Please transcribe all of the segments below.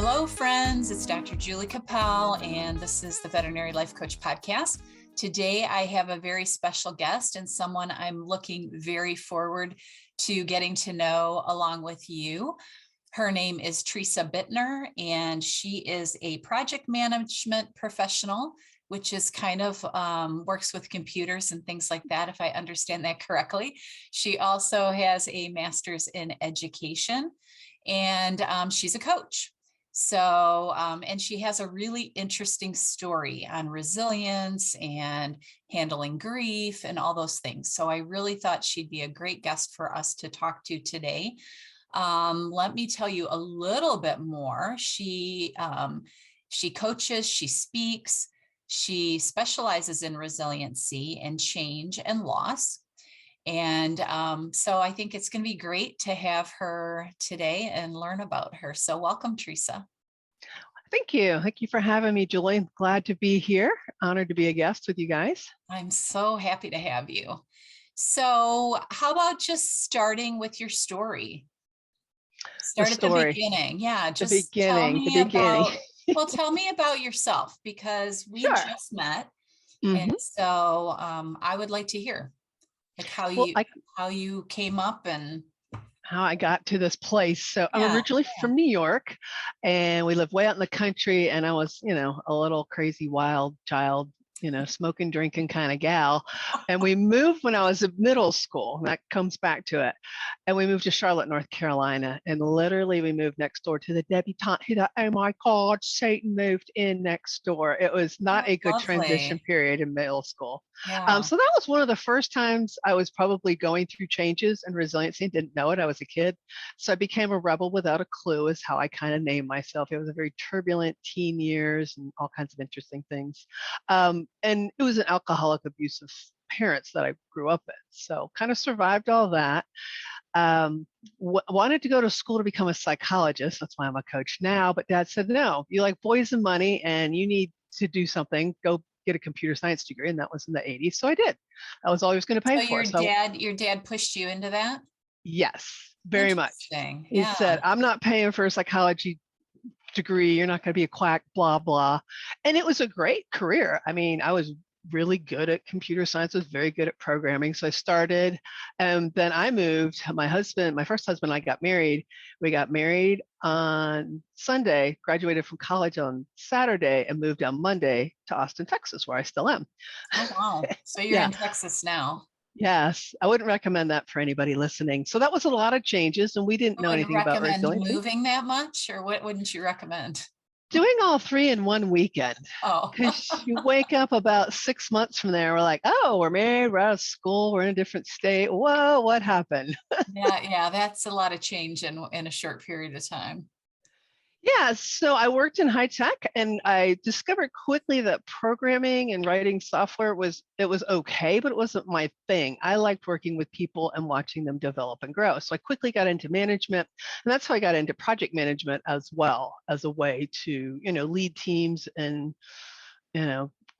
Hello, friends. It's Dr. Julie Capel, and this is the Veterinary Life Coach Podcast. Today, I have a very special guest and someone I'm looking very forward to getting to know along with you. Her name is Teresa Bitner, and she is a project management professional, which is kind of works with computers and things like that, if I understand that correctly. She also has a master's in education, and she's a coach. So, and she has a really interesting story on resilience and handling grief and all those things. So I really thought she'd be a great guest for us to talk to today. Let me tell you a little bit more. She coaches, she speaks, she specializes in resiliency and change and loss. And so I think it's going to be great to have her today and learn about her. So welcome, Teresa. Thank you. Thank you for having me, Julie. Glad to be here. Honored to be a guest with you guys. I'm so happy to have you. So how about just starting with your story? Start at the beginning. Yeah, just tell me about yourself, because we just met. And so I would like to hear like how you came up and how I got to this place. So I'm originally from New York, and we lived way out in the country, and I was, a little crazy wild child, smoking, drinking kind of gal. And we moved when I was in middle school, and that comes back to it. And we moved to Charlotte, North Carolina. And literally we moved next door to the debutante who thought, oh my God, Satan moved in next door. It was not a good transition period in middle school. Yeah. So that was one of the first times I was probably going through changes and resiliency and didn't know it. I was a kid. So I became a rebel without a clue is how I kind of named myself. It was a very turbulent teen years and all kinds of interesting things. And it was an alcoholic, abusive parents that I grew up in. So kind of survived all that. Wanted to go to school to become a psychologist. That's why I'm a coach now. But Dad said, no, you like boys and money and you need to do something. Go get a computer science degree. And that was in the 80s. So I did. That was all he was going to pay for. Your dad pushed you into that? Yes, very much. He said, I'm not paying for a psychology degree. You're not going to be a quack, blah, blah. And it was a great career. I mean, I was really good at computer science, was very good at programming. So I started, and then I moved. My first husband and I got married. We got married on Sunday, graduated from college on Saturday, and moved on Monday to Austin, Texas, where I still am. Oh, wow. So you're in Texas now. Yes, I wouldn't recommend that for anybody listening. So that was a lot of changes, and we didn't know anything about resiliency. Moving that much, or what wouldn't you recommend? Doing all three in one weekend. Oh, because you wake up about 6 months from there, we're like, oh, we're married, we're out of school, we're in a different state. Whoa, what happened? yeah, that's a lot of change in a short period of time. Yeah, so I worked in high tech, and I discovered quickly that programming and writing software was okay, but it wasn't my thing. I liked working with people and watching them develop and grow. So I quickly got into management, and that's how I got into project management as well, as a way to, lead teams and,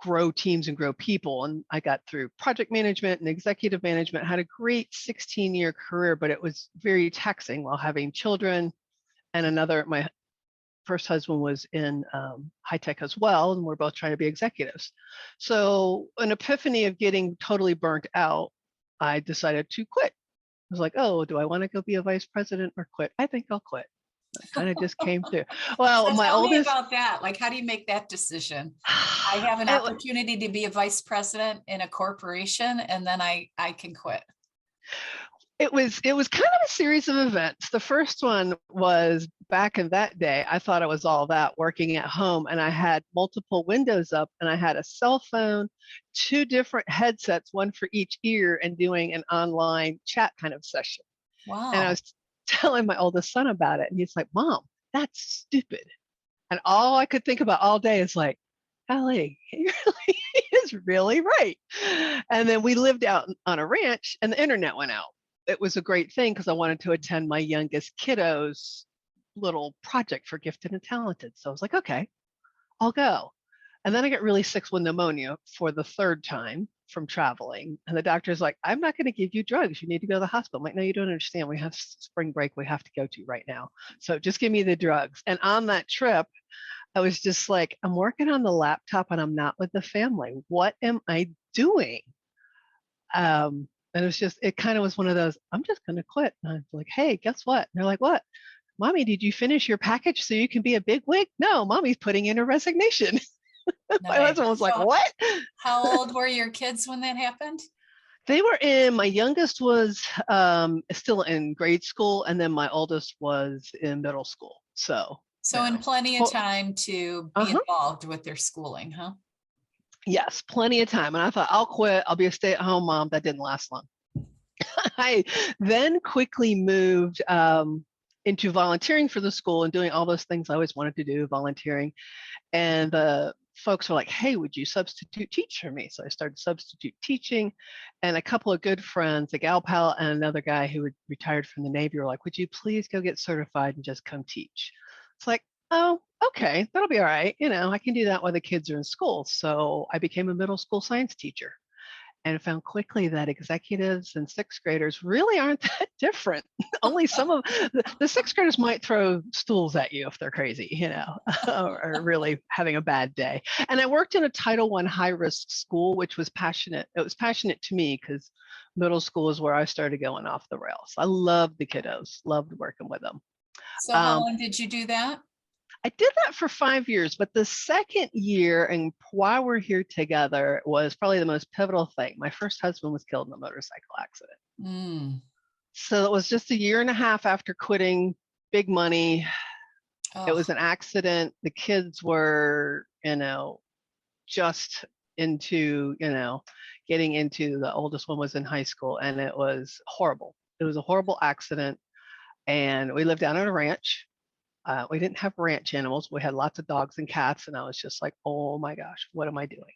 grow teams and grow people. And I got through project management and executive management, had a great 16-year career, but it was very taxing while having children. And my first husband was in high tech as well, and we're both trying to be executives. So an epiphany of getting totally burnt out, I decided to quit. I was like, oh, do I want to go be a vice president or quit? I think I'll quit. That kind of just came through. Well, so tell me about that. Like, how do you make that decision? I have an opportunity to be a vice president in a corporation, and then I can quit. It was kind of a series of events. The first one was back in that day, I thought it was all that working at home, and I had multiple windows up, and I had a cell phone, 2 different headsets, one for each ear, and doing an online chat kind of session. Wow. And I was telling my oldest son about it, and he's like, Mom, that's stupid. And all I could think about all day is like, golly, he really is really right. And then we lived out on a ranch, and the internet went out. It was a great thing because I wanted to attend my youngest kiddo's little project for gifted and talented. So I was like, okay, I'll go. And then I got really sick with pneumonia for the 3rd time. from traveling. And the doctor's like, I'm not going to give you drugs. You need to go to the hospital. I'm like, no, you don't understand. We have spring break we have to go to right now. So just give me the drugs. And on that trip, I was just like, I'm working on the laptop and I'm not with the family. What am I doing? And it kind of was one of those, I'm just going to quit. And I was like, hey, guess what? And they're like, what? Mommy, did you finish your package so you can be a bigwig? No, mommy's putting in a resignation. My Nice. husband was like, So what? how old were your kids when that happened? They were my youngest was still in grade school, and then my oldest was in middle school. So, So in plenty of time to be uh-huh. involved with their schooling, huh? Yes, plenty of time. And I thought, I'll quit. I'll be a stay-at-home mom. That didn't last long. I then quickly moved into volunteering for the school and doing all those things I always wanted to do, volunteering. And the folks were like, hey, would you substitute teach for me? So I started substitute teaching. And a couple of good friends, a gal pal and another guy who had retired from the Navy, were like, would you please go get certified and just come teach? It's like, oh, okay, that'll be all right. I can do that while the kids are in school. So I became a middle school science teacher and found quickly that executives and sixth graders really aren't that different. Only some of the sixth graders might throw stools at you if they're crazy, or really having a bad day. And I worked in a Title I high-risk school, which was passionate. It was passionate to me because middle school is where I started going off the rails. I loved the kiddos, loved working with them. So how long did you do that? I did that for 5 years, but the second year, and while we're here together, was probably the most pivotal thing. My first husband was killed in a motorcycle accident. Mm. So it was just a year and a half after quitting, big money. It was an accident. The kids were, just into, getting into, the oldest one was in high school, and it was horrible. It was a horrible accident. And we lived down on a ranch. We didn't have ranch animals. We had lots of dogs and cats. And I was just like, oh my gosh, what am I doing?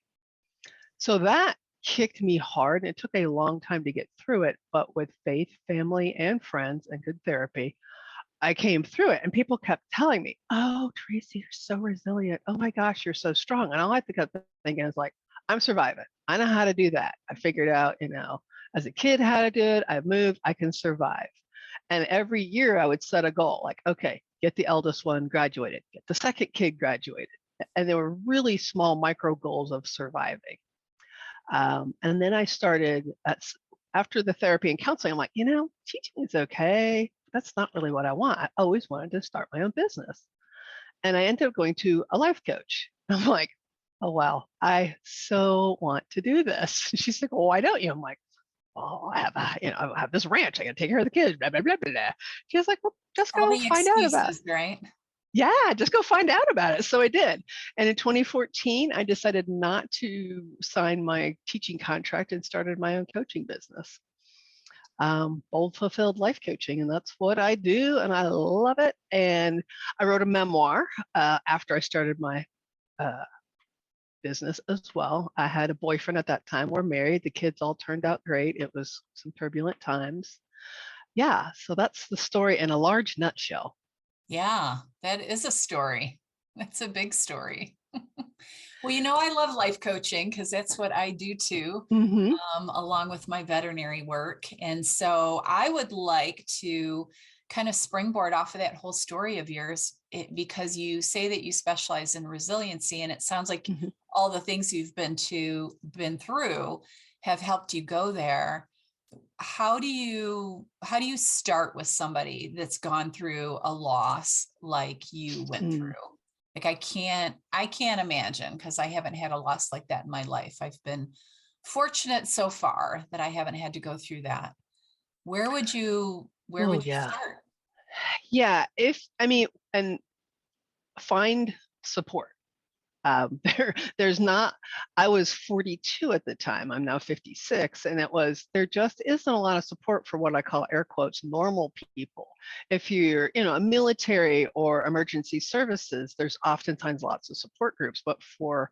So that kicked me hard. And it took a long time to get through it. But with faith, family, and friends and good therapy, I came through it. And people kept telling me, oh, Teresa, you're so resilient. Oh my gosh, you're so strong. And all I kept thinking is like, I'm surviving. I know how to do that. I figured out, as a kid how to do it. I've moved, I can survive. And every year I would set a goal like, okay, get the eldest one graduated, get the second kid graduated. And there were really small micro goals of surviving. And then I started, after the therapy and counseling, I'm like, teaching is okay. That's not really what I want. I always wanted to start my own business. And I ended up going to a life coach. I'm like, oh, wow, I so want to do this. She's like, well, why don't you? I'm like, oh, I have this ranch. I got to take care of the kids. Blah, blah, blah, blah, blah. She was like, well, just All go the find out about it. excuses, right? Yeah, just go find out about it. So I did. And in 2014, I decided not to sign my teaching contract and started my own coaching business. Bold Fulfilled Life Coaching. And that's what I do. And I love it. And I wrote a memoir after I started my business as well. I had a boyfriend at that time. We're married. The kids all turned out great. It was some turbulent times. Yeah, so that's the story in a large nutshell. Yeah, that is a story. That's a big story. Well, I love life coaching because that's what I do too, Mm-hmm. along with my veterinary work. And so I would like to kind of springboard off of that whole story of yours, because you say that you specialize in resiliency, and it sounds like Mm-hmm. all the things you've been through have helped you go there. How do you start with somebody that's gone through a loss like you went through? Like I can't imagine, because I haven't had a loss like that in my life. I've been fortunate so far that I haven't had to go through that. Where would you start? Yeah, and find support. There's not, I was 42 at the time, I'm now 56, and there just isn't a lot of support for what I call air quotes, normal people. If you're, a military or emergency services, there's oftentimes lots of support groups, but for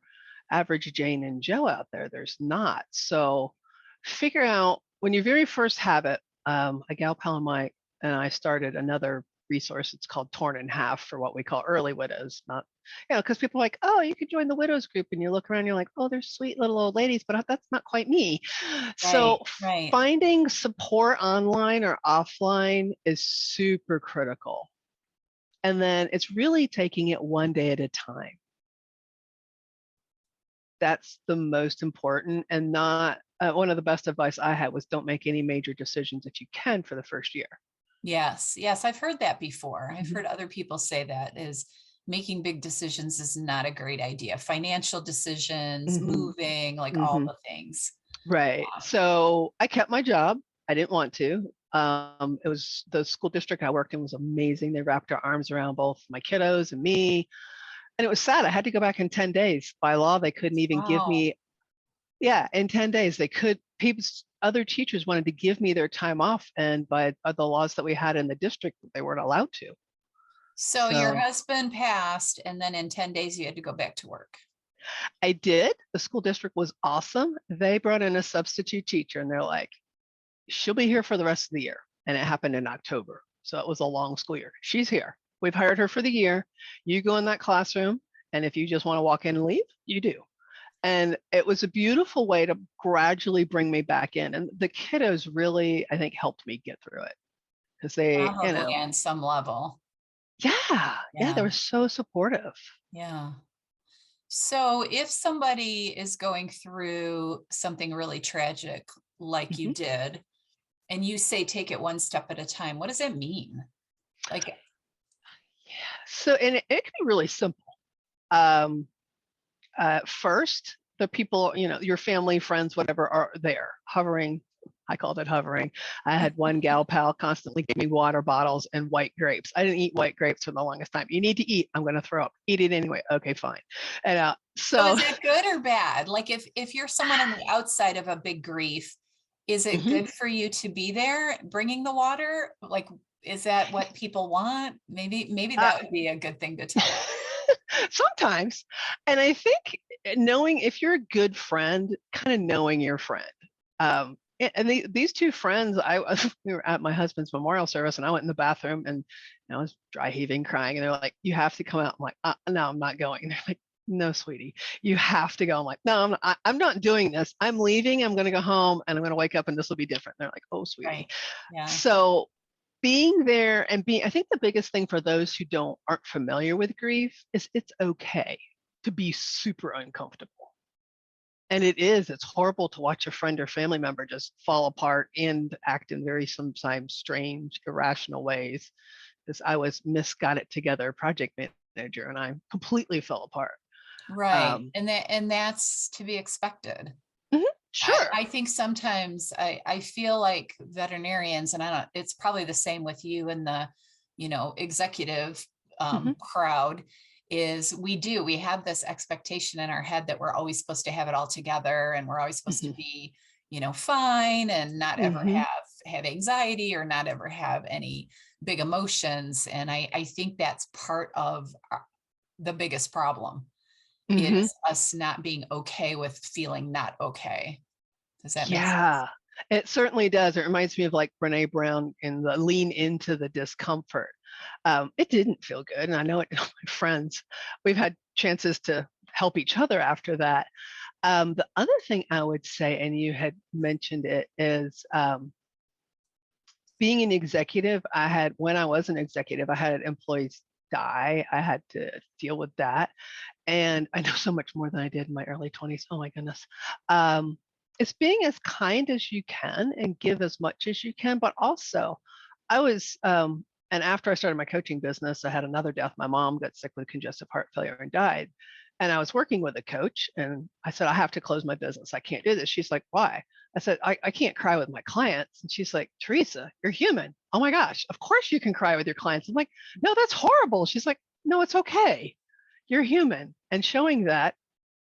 average Jane and Joe out there, there's not. So figure out when you very first have it, a gal pal and I started another resource. It's called Torn in Half for what we call early widows. Not, because people are like, oh, you could join the widows group, and you look around, you're like, oh, they're sweet little old ladies, but that's not quite me. Right, So right. finding support online or offline is super critical. And then it's really taking it one day at a time. That's the most important, and not one of the best advice I had was don't make any major decisions if you can for the first year. Yes, yes, I've heard that before. I've Mhm. heard other people say that is making big decisions is not a great idea. Financial decisions, Mhm. moving, like all Mhm. the things. Right. So I kept my job. I didn't want to. It was the school district I worked in was amazing. They wrapped their arms around both my kiddos and me. And it was sad. I had to go back in 10 days. By law, they couldn't even give Wow. me, yeah, in 10 days, they could, people, other teachers wanted to give me their time off. And by the laws that we had in the district, they weren't allowed to. So your So husband passed, and then in 10 days you had to go back to work. I did. The school district was awesome. They brought in a substitute teacher and they're like, she'll be here for the rest of the year. And it happened in October. So it was a long school year. She's here. We've hired her for the year. You go in that classroom. And if you just want to walk in and leave, you do. And it was a beautiful way to gradually bring me back in. And the kiddos really, I think, helped me get through it because they, Probably on some level. yeah, they Yeah, were so supportive. yeah. So if somebody is going through something really tragic like you Mhm. did, and you say take it one step at a time, what does that mean? Like, So, and it can be really simple. Um, First, the people, your family, friends, whatever, are there hovering. I called it hovering. I had one gal pal constantly give me water bottles and white grapes. I didn't eat white grapes for the longest time. You need to eat. I'm going to throw up. Eat it anyway. Okay, fine. And so so, is it good or bad? Like if you're someone on the outside of a big grief, is it mhm. good for you to be there bringing the water? Like, is that what people want? Maybe uh, that would be a good thing to tell them. sometimes, and I think knowing if you're a good friend, kind of knowing your friend. And these two friends, we were at my husband's memorial service, and I went in the bathroom, and I was dry heaving, crying, and they're like, "You have to come out." I'm like, "No, I'm not going." And they're like, "No, sweetie, you have to go." I'm like, "No, I'm not doing this. I'm leaving. I'm going to go home, and I'm going to wake up, and this will be different." And they're like, "Oh, sweetie." Right. Yeah. So being there and being, I think the biggest thing for those who aren't familiar with grief is it's okay to be super uncomfortable. And it's horrible to watch a friend or family member just fall apart and act in very sometimes strange, irrational ways. Because I was got it together project manager and I completely fell apart. Right. Um, And that's to be expected. mhm, sure. I think sometimes I feel like veterinarians, and I don't, it's probably the same with you and the, executive Mhm, crowd, is we have this expectation in our head that we're always supposed to have it all together and we're always supposed to mhm, be, fine and not ever mhm. have anxiety or not ever have any big emotions. And I think that's part of the biggest problem Mhm. is us not being okay with feeling not okay. Does that make sense? Yeah, it certainly does. It reminds me of like Brene Brown in the lean into the discomfort. It didn't feel good. And I know it, my friends, we've had chances to help each other after that. The other thing I would say, and you had mentioned it, is being an executive. When I was an executive, I had employees die. I had to deal with that. And I know so much more than I did in my early 20s. Oh my goodness. Um, it's being as kind as you can and give as much as you can, but also I was, and after I started my coaching business, I had another death. My mom got sick with congestive heart failure and died. And I was working with a coach and I said, I have to close my business. I can't do this. She's like, why? I said, I can't cry with my clients. And she's like, Teresa, you're human. Oh my gosh, of course you can cry with your clients. I'm like, no, that's horrible. She's like, no, it's okay. You're human. And showing that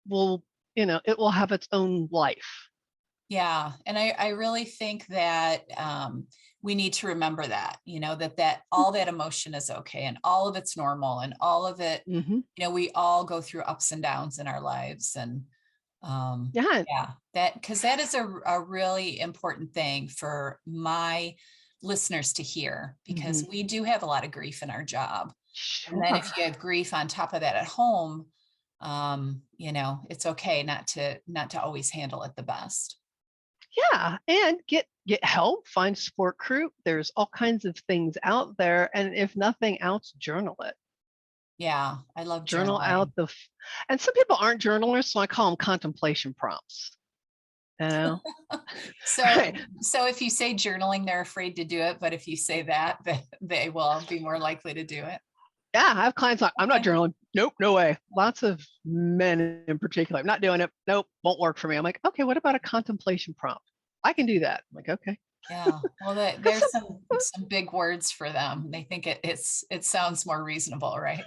will, it will have its own life. Yeah. And I really think that we need to remember that, that all that emotion is okay and all of it's normal and all of it, Mm-hmm. we all go through ups and downs in our lives. And Yeah. yeah, because that is a really important thing for my listeners to hear, because Mhm. we do have a lot of grief in our job. And then if Sure. you have grief on top of that at home, it's okay not to always handle it the best. Yeah, and get help, find support group. There's all kinds of things out there, and if nothing else, journal it. Yeah, I love Journal out journaling. and some people aren't journalers, so I call them contemplation prompts. You know, So, right? so if you say journaling, they're afraid to do it, but if you say that, they will be more likely to do it. Yeah, I have clients like, I'm not Okay. journaling. Nope, no way. Lots of men in particular. I'm not doing it. Nope, won't work for me. I'm like, okay, what about a contemplation prompt? I can do that. I'm like, okay. Yeah. Well, Because there's some big words for them. They think it sounds more reasonable, right?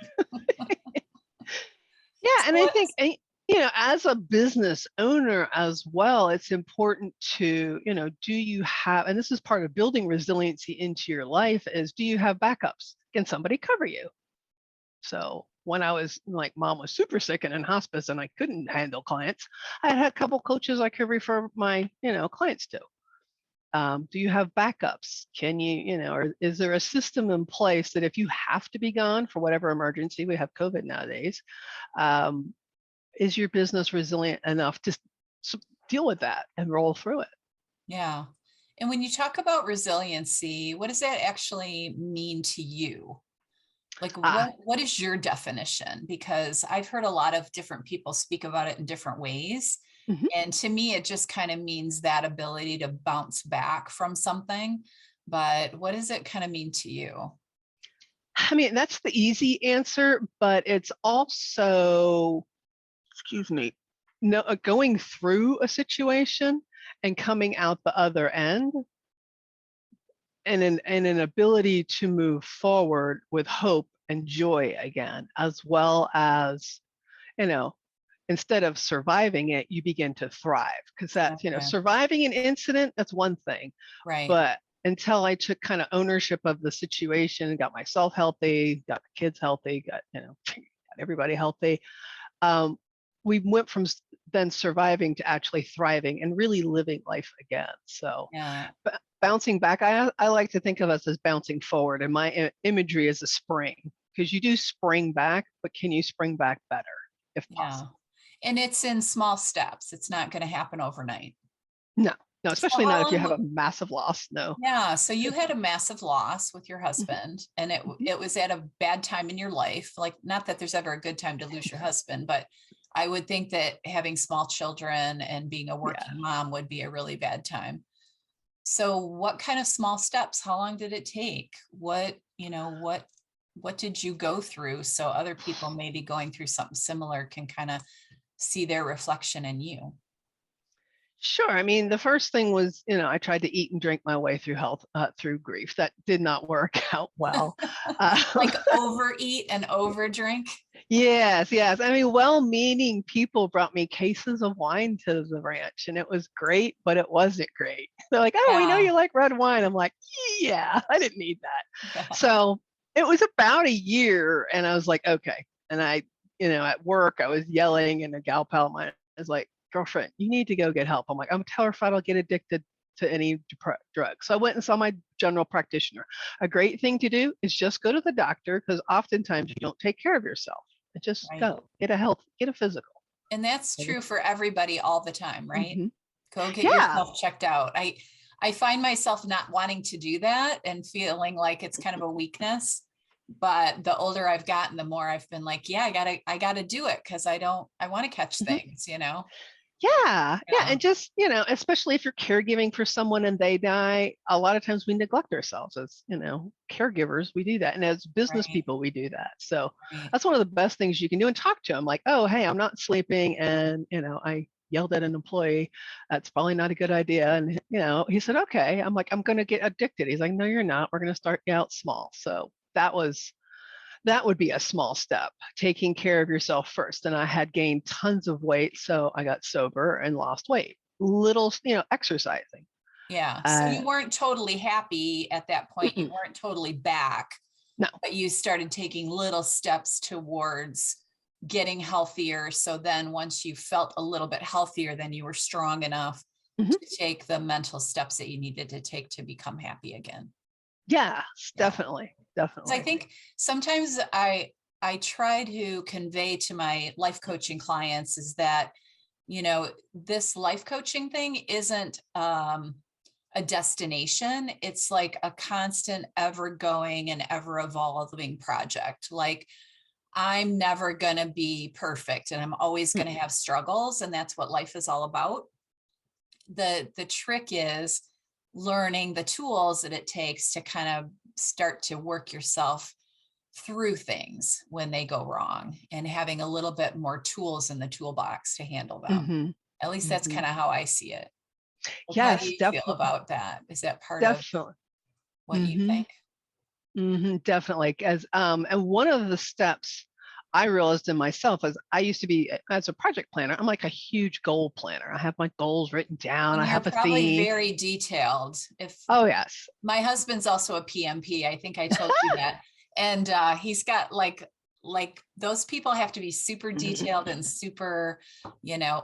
yeah, So and I think what's as a business owner as well, it's important to, do you have, and this is part of building resiliency into your life, is do you have backups? Can somebody cover you? So when I was like, mom was super sick and in hospice and I couldn't handle clients, I had a couple coaches I could refer my, clients to. Do you have backups? Can or is there a system in place that if you have to be gone for whatever emergency, we have COVID nowadays, um, is your business resilient enough to deal with that and roll through it? Yeah. And when you talk about resiliency, what does that actually mean to you? Like Ah, what is your definition? Because I've heard a lot of different people speak about it in different ways. mhm. And to me, it just kind of means that ability to bounce back from something. But what does it kind of mean to you? I mean, that's the easy answer, but it's also, excuse me, no, going through a situation and coming out the other end, and an ability to move forward with hope and joy again, as well as, you know, instead of surviving it, you begin to thrive. Because that's, Okay. surviving an incident, that's one thing. Right. But until I took kind of ownership of the situation, got myself healthy, got the kids healthy, got, got everybody healthy, um, we went from then surviving to actually thriving and really living life again. So Yeah. bouncing back, I like to think of us as bouncing forward, and my imagery is a spring, because you do spring back, but can you spring back better if Yeah. possible? And it's in small steps. It's not going to happen overnight. No, no, So especially how not if you have long a massive loss. No. Yeah, so you had a massive loss with your Mhm, husband, and it mhm. it was at a bad time in your life. Like, not that there's ever a good time to lose your husband, but I would think that having small children and being a Yeah. working mom would be a really bad time. So what kind of small steps? How long did it take? What did you go through so other people maybe going through something similar can kind of see their reflection in you? Sure. I mean, the first thing was, I tried to eat and drink my way through through grief. That did not work out well. Um, Like overeat and overdrink? yes, yes. I mean, well-meaning people brought me cases of wine to the ranch, and it was great, but it wasn't great. They're like, "Oh, we know Yeah, you like red wine." I'm like, "Yeah, I didn't need that." yeah. So it was about a year, and I was like, "Okay." And I, at work, I was yelling, and a gal pal of mine was like, "Girlfriend, you need to go get help." I'm like, "I'm terrified I'll get addicted to any drug." So I went and saw my general practitioner. A great thing to do is just go to the doctor, because oftentimes you don't take care of yourself. Just Right. go get a physical. And that's true for everybody all the time, right? Mm-hmm. Go get Yeah. yourself checked out. I find myself not wanting to do that and feeling like it's kind of a weakness. But the older I've gotten, the more I've been like, yeah, I gotta do it because I want to catch Mhm. things. Yeah, yeah, Yeah, and just, especially if you're caregiving for someone and they die, a lot of times we neglect ourselves as, caregivers. We do that, and as business right, people, we do that. So right, that's one of the best things you can do, and talk to them like, "Oh, hey, I'm not sleeping, and I yelled at an employee. That's probably not a good idea." And he said, "Okay." I'm like, "I'm going to get addicted." He's like, "No, you're not. We're going to start you out small." So that would be a small step, taking care of yourself first. And I had gained tons of weight, so I got sober and lost weight. Little, exercising. yeah. So Uh, you weren't totally happy at that point. You mm-mm, weren't totally back, no. but you started taking little steps towards getting healthier. So then once you felt a little bit healthier, then you were strong enough Mhm. to take the mental steps that you needed to take to become happy again. Yes, Yeah. definitely. 'Cause I think sometimes I try to convey to my life coaching clients is that, this life coaching thing isn't a destination. It's like a constant, ever going and ever evolving project. Like, I'm never going to be perfect and I'm always going to have struggles. And that's what life is all about. The trick is learning the tools that it takes to kind of start to work yourself through things when they go wrong and having a little bit more tools in the toolbox to handle them. Mm-hmm. At least that's kind of how I see it. Like, how do Yes, you feel definitely. about that? Is that part of Definitely. what you Mm-hmm. think? Mm-hmm. Definitely. And one of the steps I realized in myself is I used to be, as a project planner, I'm like a huge goal planner. I have my goals written down. And I you're have a probably theme. very detailed. If Oh, yes. my husband's also a PMP, I think I told you that. And he's got like those people have to be super detailed and super,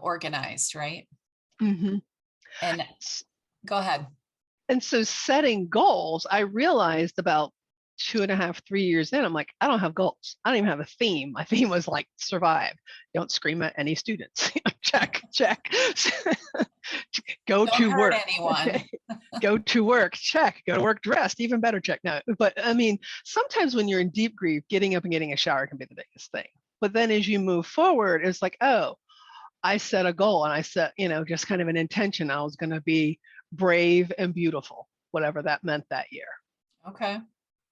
organized, right? Mm-hmm. And go ahead. And so setting goals, I realized about 2.5, 3 years in, I'm like, I don't have goals. I don't even have a theme. My theme was like survive. Don't scream at any students. Check, check. Go Don't to hurt work. anyone. Go to work. Check. Go to work dressed. Even better, check. No, but I mean, sometimes when you're in deep grief, getting up and getting a shower can be the biggest thing. But then as you move forward, it's like, oh, I set a goal and I set, just kind of an intention. I was going to be brave and beautiful, whatever that meant that year. Okay.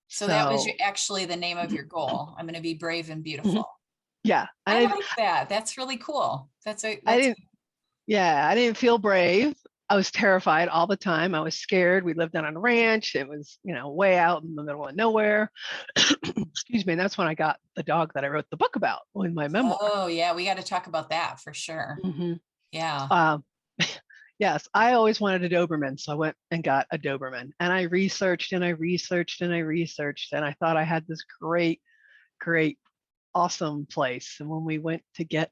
So that was So, actually the name of your goal. I'm going to be brave and beautiful. yeah, I and like that. That's really cool. I That's didn't, yeah, I didn't feel brave. I was terrified all the time. I was scared. We lived on a ranch. It was, way out in the middle of nowhere. Excuse me. And that's when I got the dog that I wrote the book about in my memoir. Oh yeah, we got to talk about that for sure. Hmm. Yeah. Yes, I always wanted a Doberman, so I went and got a Doberman. And I researched and I researched and I researched, and I thought I had this great, great, awesome place. And when we went to get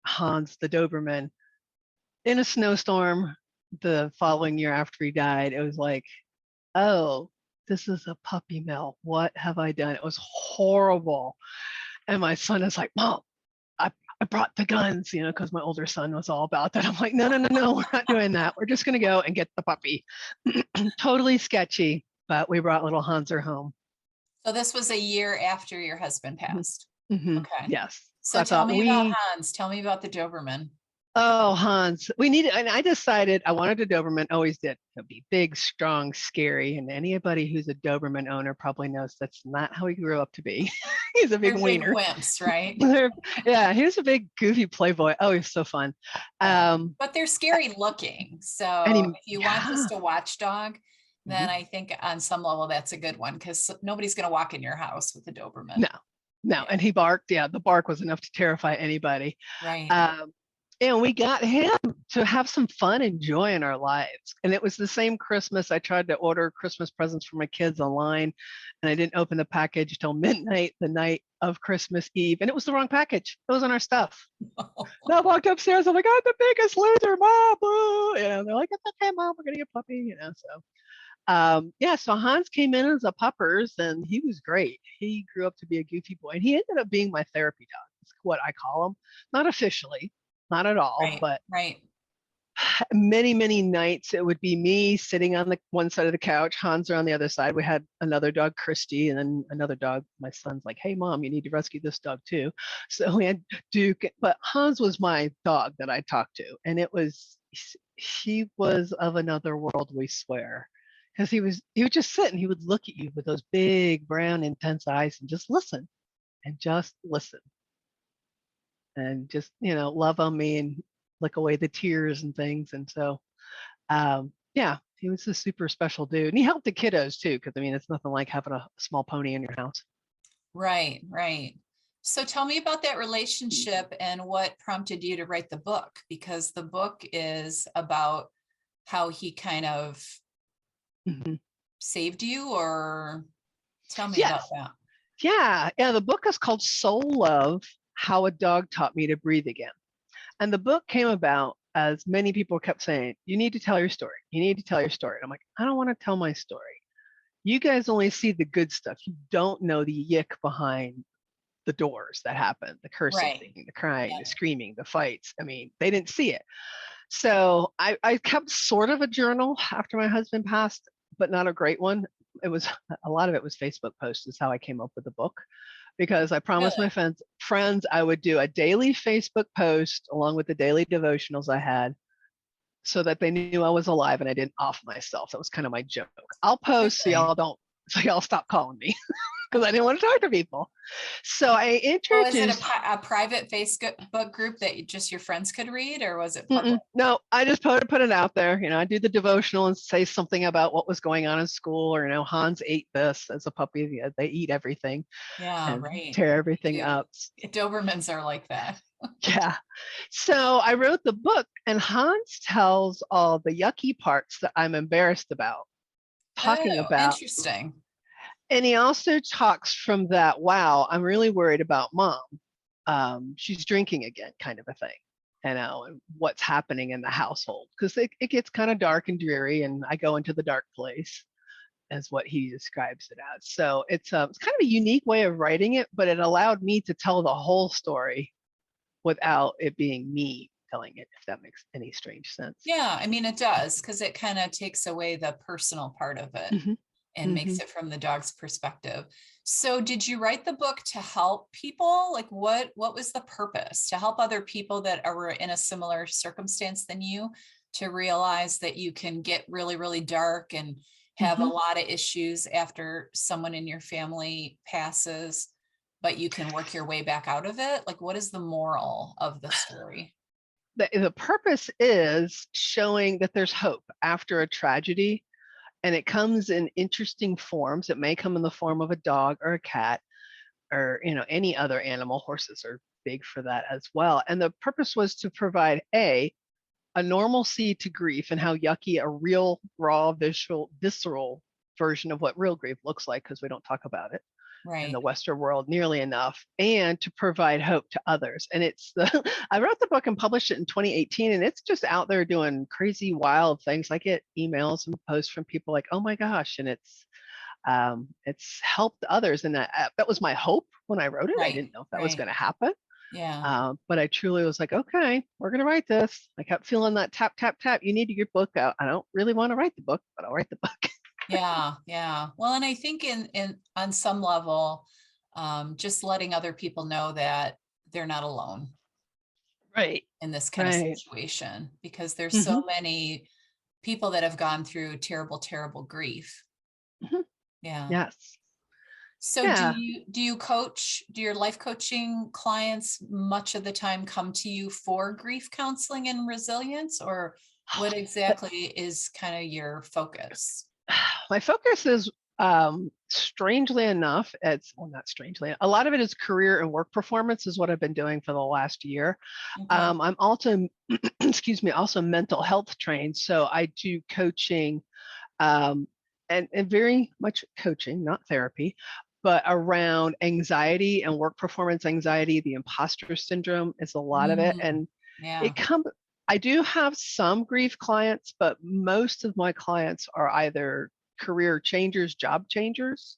Hans the Doberman in a snowstorm the following year after he died, it was like, oh, this is a puppy mill. What have I done? It was horrible. And my son is like, Mom, I brought the guns, because my older son was all about that. I'm like, no, no, no, no, we're not doing that. We're just going to go and get the puppy. Totally sketchy, but we brought little Hanser home. So this was a year after your husband passed. Mm-hmm. Okay. Yes. So I tell thought me about Hans. Tell me about the Doberman. oh, Hans, we needed, and I decided I wanted a Doberman, always did. It'd be big, strong, scary. And anybody who's a Doberman owner probably knows that's not how he grew up to be. He's a big They're big wiener. wimps, right? Yeah, he was a big, goofy playboy. Oh, he's so fun. But they're scary looking. And So he, if you want yeah. just a watchdog, then Mhm. I think on some level that's a good one because nobody's going to walk in your house with a Doberman. No, no. Yeah, And he barked. Yeah, the bark was enough to terrify anybody. right. Um, and we got him to have some fun and joy in our lives. And it was the same Christmas. I tried to order Christmas presents for my kids online, and I didn't open the package till midnight the night of Christmas Eve. And it was the wrong package. It wasn't our stuff. And I walked upstairs. I'm like, I'm the biggest loser, Mom. Boo. They're like, it's okay, Mom. We're going to get a puppy. So yeah, so Hans came in as a puppers and he was great. He grew up to be a goofy boy and he ended up being my therapy dog. That's what I call him. Not officially, not at all, Right, but right. many, many nights it would be me sitting on the one side of the couch, Hans are on the other side. We had another dog, Christy, and then another dog. My son's like, hey, Mom, you need to rescue this dog too. So we had Duke, but Hans was my dog that I talked to. And he was of another world, we swear. Because he would just sit and he would look at you with those big, brown, intense eyes and just listen and just, love on me and lick away the tears and things. And so, yeah, he was a super special dude. And he helped the kiddos too, because I mean, it's nothing like having a small pony in your house. Right, right. So tell me about that relationship and what prompted you to write the book, because the book is about how he kind of Hmm. saved you, or tell me about Yes. that. Yeah. Yeah. The book is called Soul Love: How a Dog Taught Me to Breathe Again. And the book came about as many people kept saying, you need to tell your story. You need to tell your story. And I'm like, I don't want to tell my story. You guys only see the good stuff. You don't know the yick behind the doors that happen, the cursing, Right. the crying, Yeah. the screaming, the fights. I mean, they didn't see it. So I kept sort of a journal after my husband passed, but not a great one. It was a lot of it was Facebook posts is how I came up with the book, because I promised my Really? friends I would do a daily Facebook post along with the daily devotionals I had, so that they knew I was alive and I didn't off myself. That was kind of my joke. I'll post Really? so y'all stop calling me because I didn't want to talk to people. So I Oh, is it introduced. a private Facebook group that just your friends could read, or was it public? No, I just put it out there. I do the devotional and say something about what was going on in school, or Hans ate this as a puppy. Yeah, they eat everything Yeah, and right. tear everything Dude, up. Dobermans are like that. Yeah. So I wrote the book, and Hans tells all the yucky parts that I'm embarrassed about talking Oh, about. interesting. And he also talks from that, wow, I'm really worried about mom. She's drinking again, kind of a thing, and what's happening in the household. Because it gets kind of dark and dreary, and I go into the dark place, as what he describes it as. So it's kind of a unique way of writing it, but it allowed me to tell the whole story without it being me telling it, if that makes any strange sense. Yeah, I mean, it does, because it kind of takes away the personal part of it Hmm. and Hmm. makes it from the dog's perspective. So did you write the book to help people? Like what was the purpose? To help other people that are in a similar circumstance than you, to realize that you can get really, really dark and have a Hmm. lot of issues after someone in your family passes, but you can work your way back out of it? Like, what is the moral of the story? The purpose is showing that there's hope after a tragedy, and it comes in interesting forms. It may come in the form of a dog or a cat, or any other animal. Horses are big for that as well. And the purpose was to provide a normalcy to grief and how yucky a real, raw, visceral version of what real grief looks like, because we don't talk about it in the Right. Western world nearly enough, and to provide hope to others. And it's the I wrote the book and published it in 2018, and it's just out there doing crazy, wild things. I get emails and posts from people like, "Oh my gosh!" And it's helped others, and that was my hope when I wrote it. I Right. didn't know if that was Right. going to happen, Yeah. but I truly was like, okay, we're going to write this. I kept feeling that tap, tap, tap. You need to get your book out. I don't really want to write the book, but I'll write the book. Yeah, yeah. Well, and I think in on some level, just letting other people know that they're not alone Right, in this kind of right. situation, because there's Hmm. so many people that have gone through terrible, terrible grief. Hmm. Yeah. Yes. So Yeah. do your life coaching clients much of the time come to you for grief counseling and resilience, or what exactly is kind of your focus? My focus is, strangely enough, it's, well, not strangely, a lot of it is career and work performance is what I've been doing for the last year. Okay. I'm also, excuse me, also mental health trained. So I do coaching, um, and very much coaching, not therapy, but around anxiety and work performance anxiety. The imposter syndrome is a lot of it. Mm, And yeah. it comes, I do have some grief clients, but most of my clients are either career changers, job changers.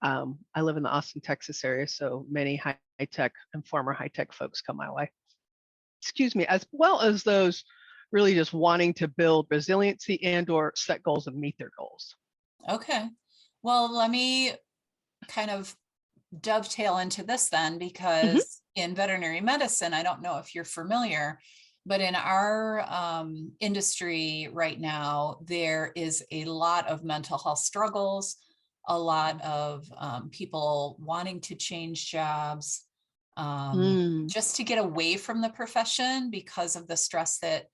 I live in the Austin, Texas area, so many high tech and former high tech folks come my way. Excuse me, as well as those really just wanting to build resiliency and or set goals and meet their goals. Okay. Well, let me kind of dovetail into this then, Hmm. because in veterinary medicine, I don't know if you're familiar, but in our industry right now, there is a lot of mental health struggles, a lot of people wanting to change jobs, Mm. just to get away from the profession because of the stress that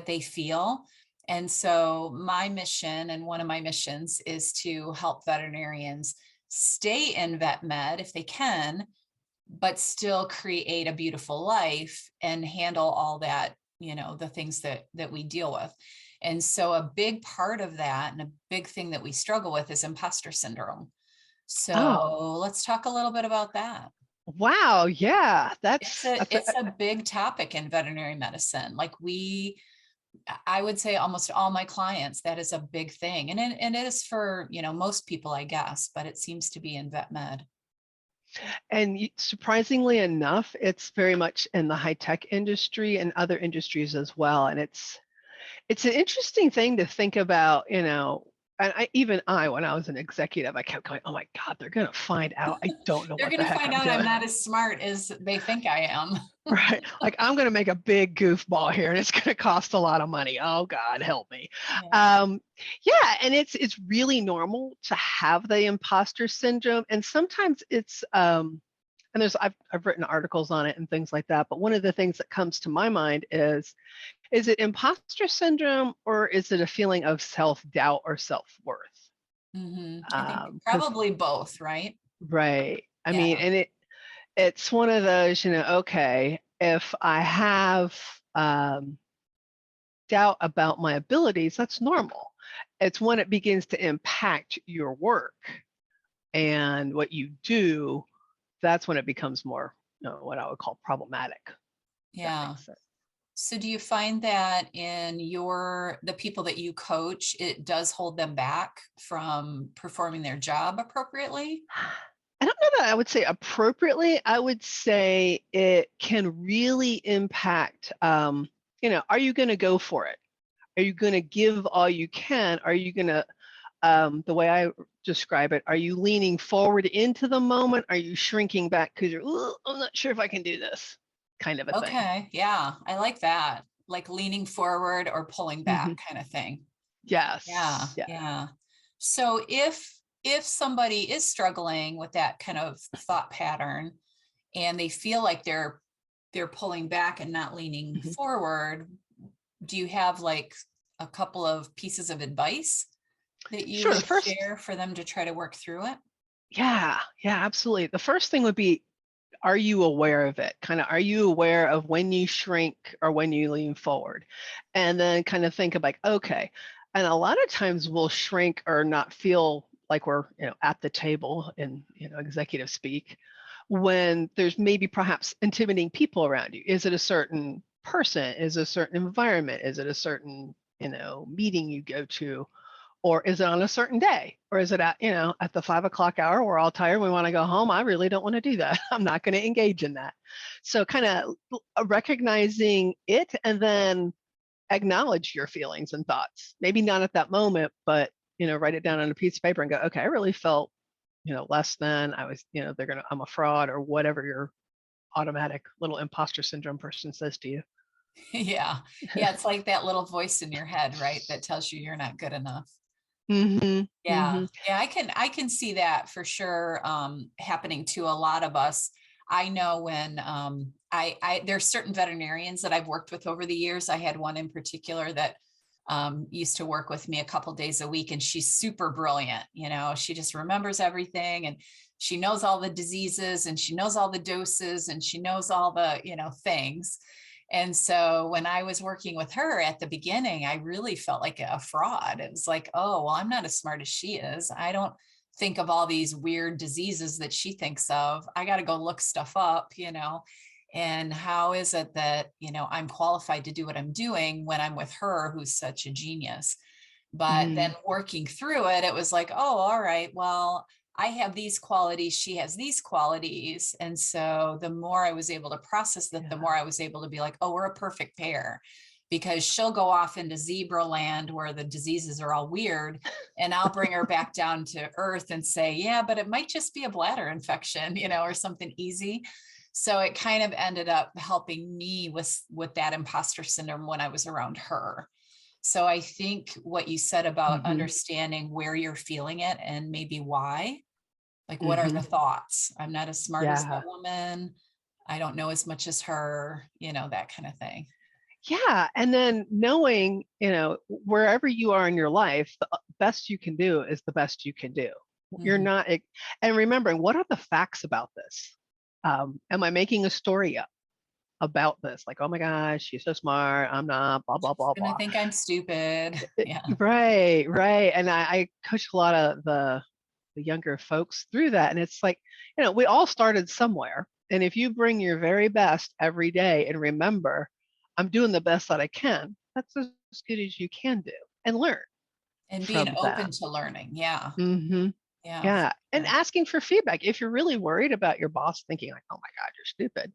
they feel. And so my mission, and one of my missions, is to help veterinarians stay in vet med if they can, but still create a beautiful life and handle all that, the things that we deal with. And so a big part of that, and a big thing that we struggle with, is imposter syndrome. Oh, So let's talk a little bit about that. wow. Yeah, It's that's a it's a big topic in veterinary medicine. Like, we I would say almost all my clients, that is a big thing. And it is for, most people, I guess, but it seems to be in vet med. And surprisingly enough, it's very much in the high tech industry and other industries as well. And it's an interesting thing to think about, and when I was an executive, I kept going, oh my God, they're going to find out I don't know They're what going the to heck find I'm out I'm doing. not as smart as they think I am. Right. Like I'm going to make a big goofball here and it's going to cost a lot of money. Oh God, help me. Yeah. Um, yeah. And it's really normal to have the imposter syndrome. And sometimes and I've written articles on it and things like that. But one of the things that comes to my mind is it imposter syndrome or is it a feeling of self-doubt or self-worth? I think Because probably both, right? right. I mean, Yeah. and it's one of those, okay, if I have doubt about my abilities, that's normal. It's when it begins to impact your work and what you do, that's when it becomes more, what I would call problematic. If that Yeah. makes sense. So do you find that in the people that you coach, it does hold them back from performing their job appropriately? I don't know that I would say appropriately. I would say it can really impact, are you going to go for it? Are you going to give all you can? Are you going to, the way I describe it, are you leaning forward into the moment? Are you shrinking back because I'm not sure if I can do this kind of a thing? Okay. Yeah. I like that. Like leaning forward or pulling Hmm. back kind of thing. Yeah. Yes. Yeah. Yeah. So if somebody is struggling with that kind of thought pattern and they feel like they're pulling back and not leaning Mhm. forward, do you have like a couple of pieces of advice that you Sure. The would first, share for them to try to work through it? yeah, yeah, absolutely. The first thing would be, are you aware of it? Kind of, are you aware of when you shrink or when you lean forward? And then kind of think of like, okay. And a lot of times we'll shrink or not feel like we're, at the table in, executive speak when there's maybe perhaps intimidating people around you. Is it a certain person? Is it a certain environment? Is it a certain, meeting you go to? Or is it on a certain day? Or is it at the 5 o'clock hour, we're all tired, we want to go home? I really don't want to do that. I'm not going to engage in that. So kind of recognizing it and then acknowledge your feelings and thoughts. Maybe not at that moment, but write it down on a piece of paper and go, okay, I really felt, less than I was, I'm a fraud or whatever your automatic little imposter syndrome person says to you. Yeah. Yeah. It's like that little voice in your head, right? That tells you you're not good enough. Mm-hmm. Yeah. Mm-hmm. Yeah. I can see that for sure happening to a lot of us. I know when there's certain veterinarians that I've worked with over the years. I had one in particular that used to work with me a couple days a week, and she's super brilliant. She just remembers everything, and she knows all the diseases, and she knows all the doses, and she knows all the, things. And so when I was working with her at the beginning, I really felt like a fraud. It was like, oh, well, I'm not as smart as she is. I don't think of all these weird diseases that she thinks of. I got to go look stuff up, and how is it that, I'm qualified to do what I'm doing when I'm with her, who's such a genius. But Mm-hmm. then working through it, it was like, oh, all right, well, I have these qualities, she has these qualities. And so the more I was able to process that, the Yeah. more I was able to be like, oh, we're a perfect pair, because she'll go off into zebra land where the diseases are all weird. And I'll bring her back down to earth and say, yeah, but it might just be a bladder infection, or something easy. So it kind of ended up helping me with that imposter syndrome when I was around her. So I think what you said about Mm-hmm. understanding where you're feeling it and maybe why, like what are Mm-hmm. the thoughts? I'm not as smart as Yeah. that woman. I don't know as much as her, that kind of thing. Yeah. And then knowing, wherever you are in your life, the best you can do is the best you can do. You're Mhm. not, and remembering what are the facts about this? Am I making a story up about this? Like, oh my gosh, she's so smart. I'm not, blah, blah, blah, And I blah. think I'm stupid. Yeah. Right, right. And I coach a lot of the younger folks through that. And it's like, we all started somewhere. And if you bring your very best every day and remember, I'm doing the best that I can, that's there's good as you can do and learn And being from open them. to learning. Yeah. Hmm. Yeah. Yeah. And Sure. asking for feedback. If you're really worried about your boss thinking like, oh my God, you're stupid,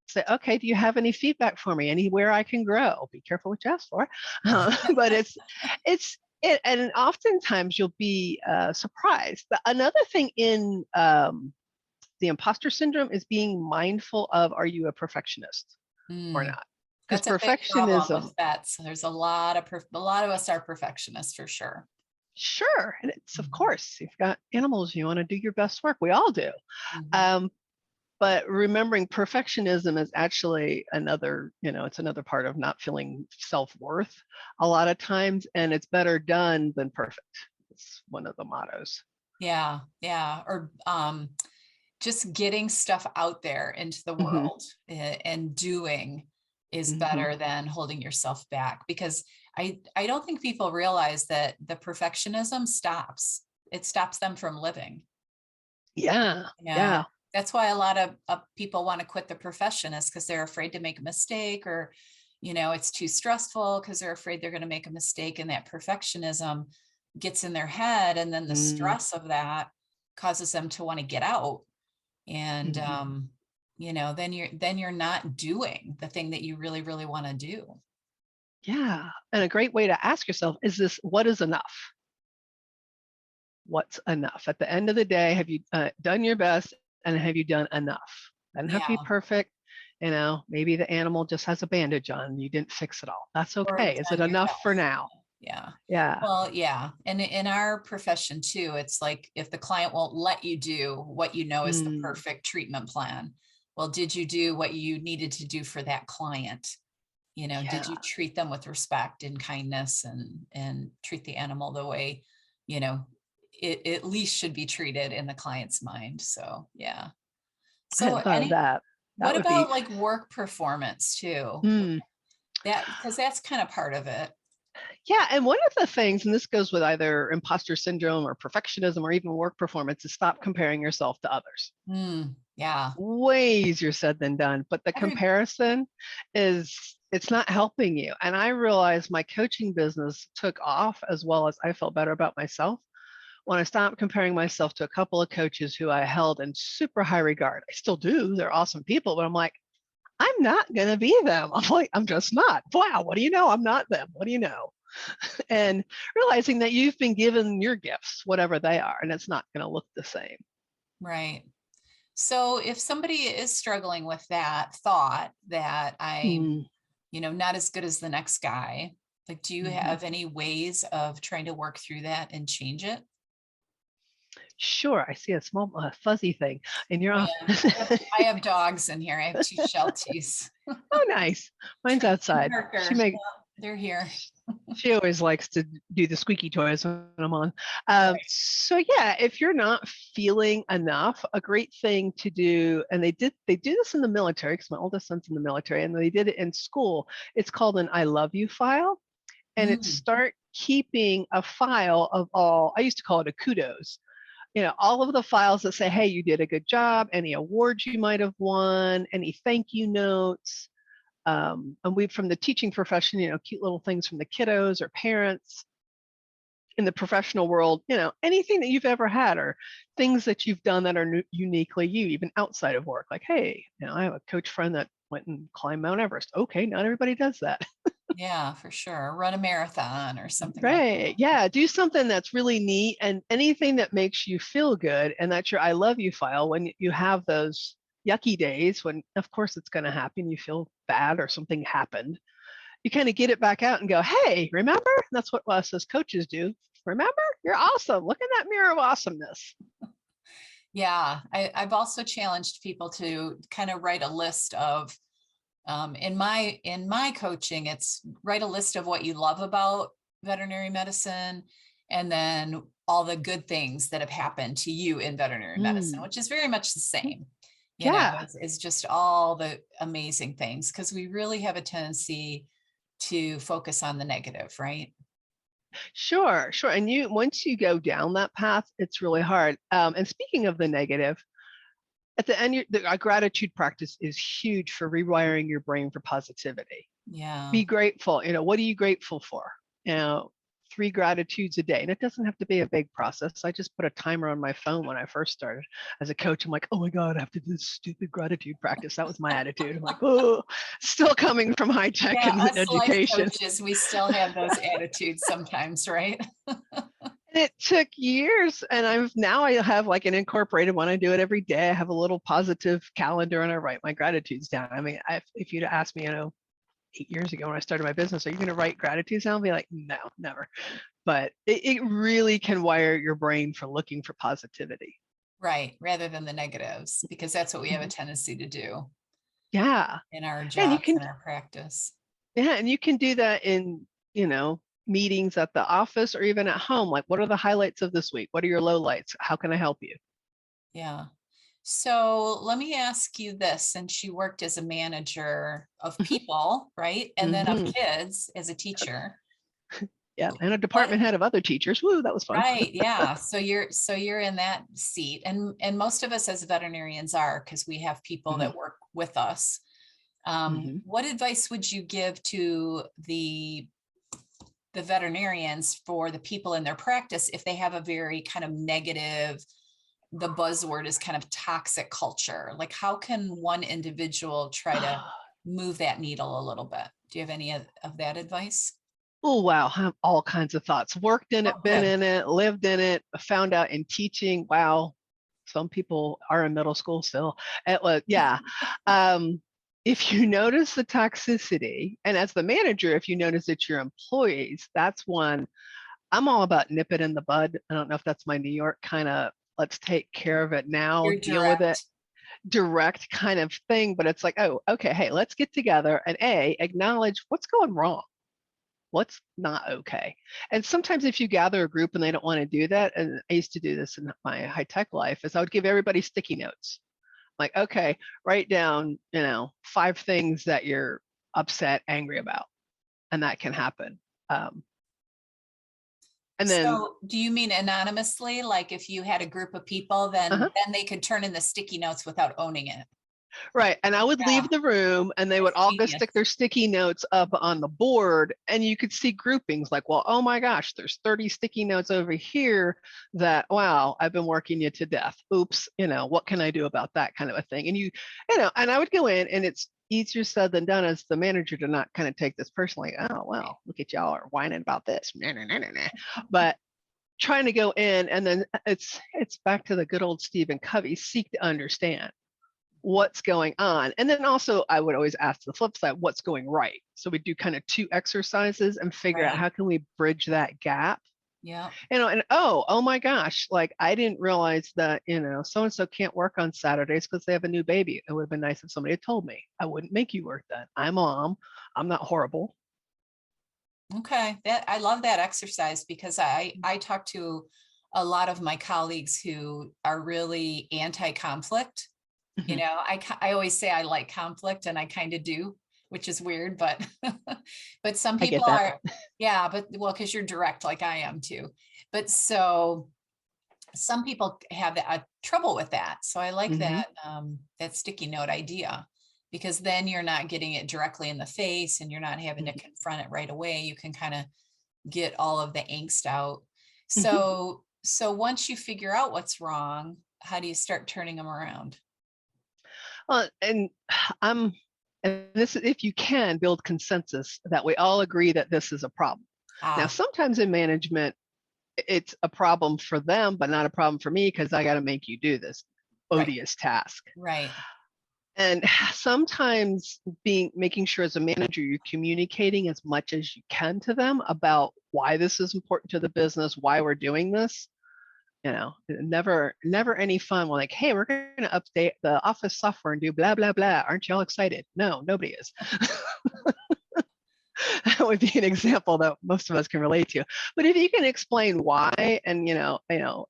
say, okay, do you have any feedback for me? Anywhere I can grow? Be careful what you ask for. But and oftentimes you'll be surprised. But another thing in the imposter syndrome is being mindful of, are you a perfectionist or Mm. not? Because That's a big problem perfectionism, with vets. There's a lot of us are perfectionists for sure. sure, and it's of Mhm. course, you've got animals, you want to do your best work. We all do. Mhm. Um, but remembering perfectionism is actually another, it's another part of not feeling self-worth a lot of times, and it's better done than perfect. It's one of the mottos. Yeah. Yeah. Or just getting stuff out there into the Hmm. world and doing is Hmm. better than holding yourself back, because I don't think people realize that the perfectionism stops. It stops them from living. Yeah, Yeah. yeah. That's why a lot of people want to quit the profession, is because they're afraid to make a mistake, or, it's too stressful because they're afraid they're going to make a mistake. And that perfectionism gets in their head. And then the Mm-hmm. stress of that causes them to want to get out. And, then you're not doing the thing that you really, really want to do. Yeah, and a great way to ask yourself is this: what is enough? What's enough? At the end of the day, have you done your best, and have you done enough? Doesn't have to be Yeah. perfect. Maybe the animal just has a bandage on, you didn't fix it all. That's Or okay. Is it done your enough for best. now? Yeah. Yeah. Well, yeah. And in our profession too, it's like, if the client won't let you do what is the Mm, perfect treatment plan, well, did you do what you needed to do for that client? Did yeah. you treat them with respect and kindness, and treat the animal the way, you know, it at least should be treated in the client's mind. So, yeah. I So hadn't thought of that. That what would be. about like work performance too? Mm, That, because that's kind of part of it. yeah, and one of the things, and this goes with either imposter syndrome or perfectionism or even work performance, is stop comparing yourself to others. Yeah. Way easier said than done, but the Every comparison it's not helping you. And I realized my coaching business took off as well as I felt better about myself when I stopped comparing myself to a couple of coaches who I held in super high regard. I still do, they're awesome people, but I'm like, I'm not going to be them. I'm like, I'm just not. Wow, what do you know? I'm not them. What do you know? And realizing that you've been given your gifts, whatever they are, and it's not going to look the same. Right. So if somebody is struggling with that thought that I'm, Mm-hmm. not as good as the next guy, like, do you Mm-hmm. have any ways of trying to work through that and change it? Sure, I see a small fuzzy thing in your Oh yeah. office. I have dogs in here. I have two Shelties. Oh, nice. Mine's Trench and outside. Parker. Yeah, they're here. She always likes to do the squeaky toys when I'm on. Right. So yeah, if you're not feeling enough, a great thing to do, and they do this in the military because my oldest son's in the military, and they did it in school. It's called an I love you file, and it's Mm, start keeping a file of all. I used to call it a kudos. All of the files that say, hey, you did a good job, any awards you might have won, any thank you notes. And we, from the teaching profession, cute little things from the kiddos or parents in the professional world, anything that you've ever had or things that you've done that are uniquely you, even outside of work. Like, hey, I have a coach friend that went and climbed Mount Everest. Okay, not everybody does that. yeah, for sure. Run a marathon or something like Right. Yeah. Do something that's really neat and anything that makes you feel good. And that's your I love you file when you have those yucky days when, of course, it's going to happen. You feel bad or something happened. You kind of get it back out and go, hey, remember? That's what us as coaches do. Remember? You're awesome. Look in that mirror of awesomeness. Yeah, I've also challenged people to kind of write a list of, in my coaching, it's write a list of what you love about veterinary medicine, and then all the good things that have happened to you in veterinary medicine, Mm, which is very much the same. yeah, It's just all the amazing things, because we really have a tendency to focus on the negative, right? sure, sure. And once you go down that path, it's really hard. And speaking of the negative, at the end, our gratitude practice is huge for rewiring your brain for positivity. Yeah. Be grateful. What are you grateful for? 3 gratitudes a day. And it doesn't have to be a big process. I just put a timer on my phone when I first started as a coach. I'm like, oh my God, I have to do this stupid gratitude practice. That was my attitude. I'm like, oh, still coming from high tech Yeah, and us life education. coaches, we still have those attitudes sometimes, right? And it took years. And I have like an incorporated one. I do it every day. I have a little positive calendar and I write my gratitudes down. I mean, if you'd asked me, 8 years ago when I started my business, are you going to write gratitudes down? I'll be like, no, never. But it really can wire your brain for looking for positivity. Right, rather than the negatives, because that's what we have a tendency to do Yeah. in our And jobs and our practice. and you can do that in, meetings at the office or even at home. Like, what are the highlights of this week? What are your lowlights? How can I help you? Yeah. So let me ask you this, since you worked as a manager of people, right? And then of Hmm. kids as a teacher. Yeah. And a What, department head of other teachers. Woo, that was fun. right, yeah. So you're in that seat. And most of us as veterinarians are, because we have people Hmm. that work with us. Hmm. What advice would you give to the veterinarians for the people in their practice if they have a very kind of negative, the buzzword is kind of toxic culture? Like, how can one individual try to move that needle a little bit? Do you have any of that advice? Oh, wow. I have all kinds of thoughts. Worked in Oh, it, been good. in it, lived in it, found out in teaching. Wow. Some people are in middle school still. It was, yeah. Um, if you notice the toxicity, and as the manager, if you notice it's your employees, that's one. I'm all about nip it in the bud. I don't know if that's my New York kind of let's take care of it now, You're deal with it, direct. direct kind of thing. But it's like, oh, okay, hey, let's get together and acknowledge what's going wrong, what's not okay. And sometimes if you gather a group and they don't want to do that, and I used to do this in my high tech life, is I would give everybody sticky notes. Like, okay, write down, 5 things that you're upset, angry about, and that can happen. Um, and then, So do you mean anonymously? Like if you had a group of people, uh-huh. then they could turn in the sticky notes without owning it. Right. And I would Yeah, leave the room and they would that's all go genius. stick their sticky notes up on the board. And you could see groupings like, well, oh my gosh, there's 30 sticky notes over here that, wow, I've been working you to death. Oops. What can I do about that kind of a thing? And and I would go in, and it's easier said than done as the manager to not kind of take this personally. Oh, well, look at y'all are whining about this. Nah, nah, nah, nah, nah. But trying to go in, and then it's back to the good old Stephen Covey, seek to understand what's going on. And then also I would always ask the flip side, what's going right? So we do kind of 2 exercises and figure out Right. how can we bridge that gap. Yeah. And oh my gosh, like I didn't realize that, so and so can't work on Saturdays because they have a new baby. It would have been nice if somebody had told me. I wouldn't make you work then. I'm mom. I'm not horrible. Okay. That I love that exercise, because I talk to a lot of my colleagues who are really anti-conflict. Mhm. I always say I like conflict, and I kind of do, which is weird, but but some I people get that. are, yeah, but well, because you're direct like I am too. But so some people have trouble with that. So I like Hmm. that sticky note idea, because then you're not getting it directly in the face and you're not having to confront it right away. You can kind of get all of the angst out. Hmm. So once you figure out what's wrong, how do you start turning them around? Well, and I'm, and this, if you can build consensus that we all agree that this is a problem. Now, Ah, sometimes in management, it's a problem for them, but not a problem for me because I got to make you do this right, odious task. right. And sometimes making sure as a manager you're communicating as much as you can to them about why this is important to the business, why we're doing this. Never any fun. We're like, hey, we're going to update the office software and do blah blah blah. Aren't y'all excited? No, nobody is. That would be an example that most of us can relate to. But if you can explain why, and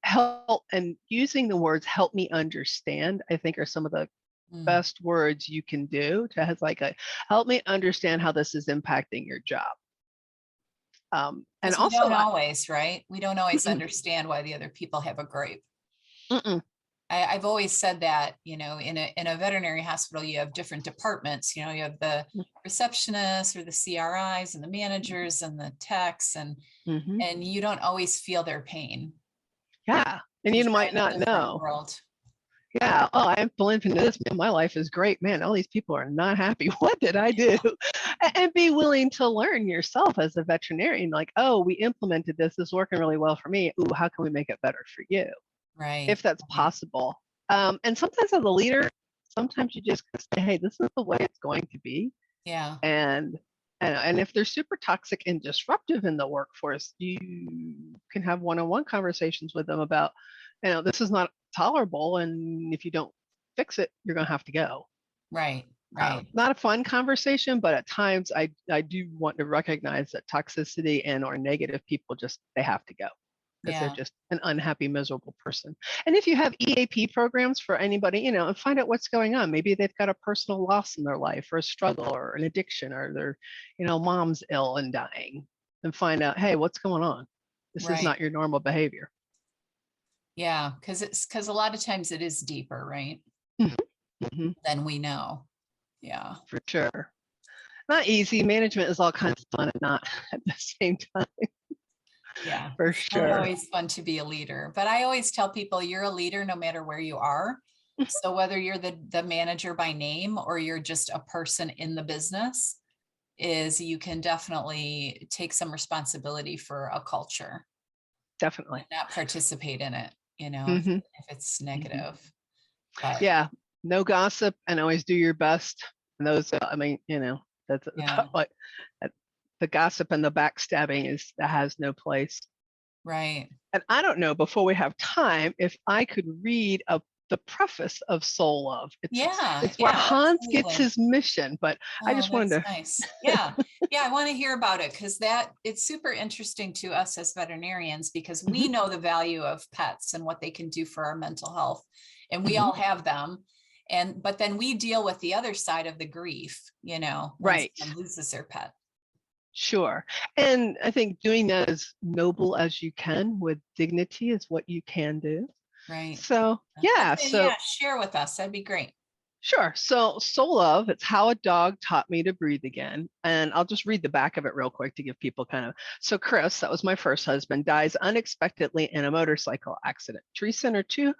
help, and using the words "help me understand," I think are some of the Mm. best words you can do to has like a help me understand how this is impacting your job. And Because we also, don't always, right? We don't always mm-mm, understand why the other people have a gripe. mm-mm. I've always said that, in a veterinary hospital, you have different departments. You have the receptionists or the CRIs and the managers and the techs, and Mm-hmm. you don't always feel their pain. Yeah. And you might not know. World. Yeah. Oh, I believe in this. Man, my life is great. Man, all these people are not happy. What did I do? And be willing to learn yourself as a veterinarian. Like, oh, we implemented this. This is working really well for me. Ooh, how can we make it better for you? Right. If that's possible. And sometimes as a leader, sometimes you just say, hey, this is the way it's going to be. Yeah. And if they're super toxic and disruptive in the workforce, you can have one-on-one conversations with them about, this is not tolerable. And if you don't fix it, you're going to have to go. Right. Not a fun conversation, but at times I do want to recognize that toxicity and or negative people they have to go. Because they're just an unhappy, miserable person. And if you have EAP programs for anybody, and find out what's going on. Maybe they've got a personal loss in their life or a struggle or an addiction, or their, mom's ill and dying, and find out, hey, what's going on? This is not your normal behavior. Yeah, because a lot of times it is deeper, right? Mm-hmm. Than we know. Yeah. For sure. Not easy. Management is all kinds of fun and not at the same time. Yeah, for it's sure. not always fun to be a leader, but I always tell people you're a leader no matter where you are. So whether you're the manager by name or you're just a person in the business, you can definitely take some responsibility for a culture. Definitely. Not participate in it, Mm-hmm. if it's negative. But yeah, no gossip and always do your best. And those, that's what the gossip and the backstabbing that has no place. Right. And I don't know, before we have time, if I could read the preface of Soul Love. It's where Hans gets his mission, but I just wanted to. Nice. Yeah. I want to hear about it because it's super interesting to us as veterinarians because we know the value of pets and what they can do for our mental health. And we all have them. But then we deal with the other side of the grief, when someone loses their pet. Sure. And I think doing that as noble as you can with dignity is what you can do. Right. So, yeah. So share with us. That'd be great. Sure. So Soul Love, it's how a dog taught me to breathe again. And I'll just read the back of it real quick to give people So Chris, that was my first husband, dies unexpectedly in a motorcycle accident. Teresa and her two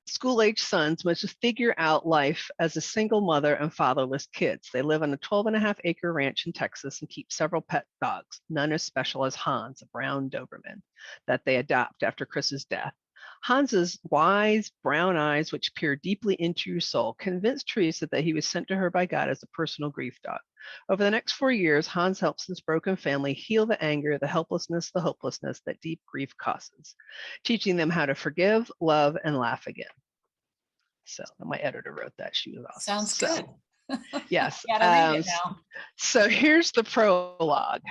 school-age sons must figure out life as a single mother and fatherless kids. They live on a 12.5-acre ranch in Texas and keep several pet dogs, none as special as Hans, a brown Doberman, that they adopt after Chris's death. Hans's wise brown eyes, which peer deeply into your soul, convinced Teresa that he was sent to her by God as a personal grief dog. Over the next 4 years, Hans helps this broken family heal the anger, the helplessness, the hopelessness that deep grief causes, teaching them how to forgive, love, and laugh again. So my editor wrote that. She was awesome. Sounds good. Yes. Read it now. So here's the prologue.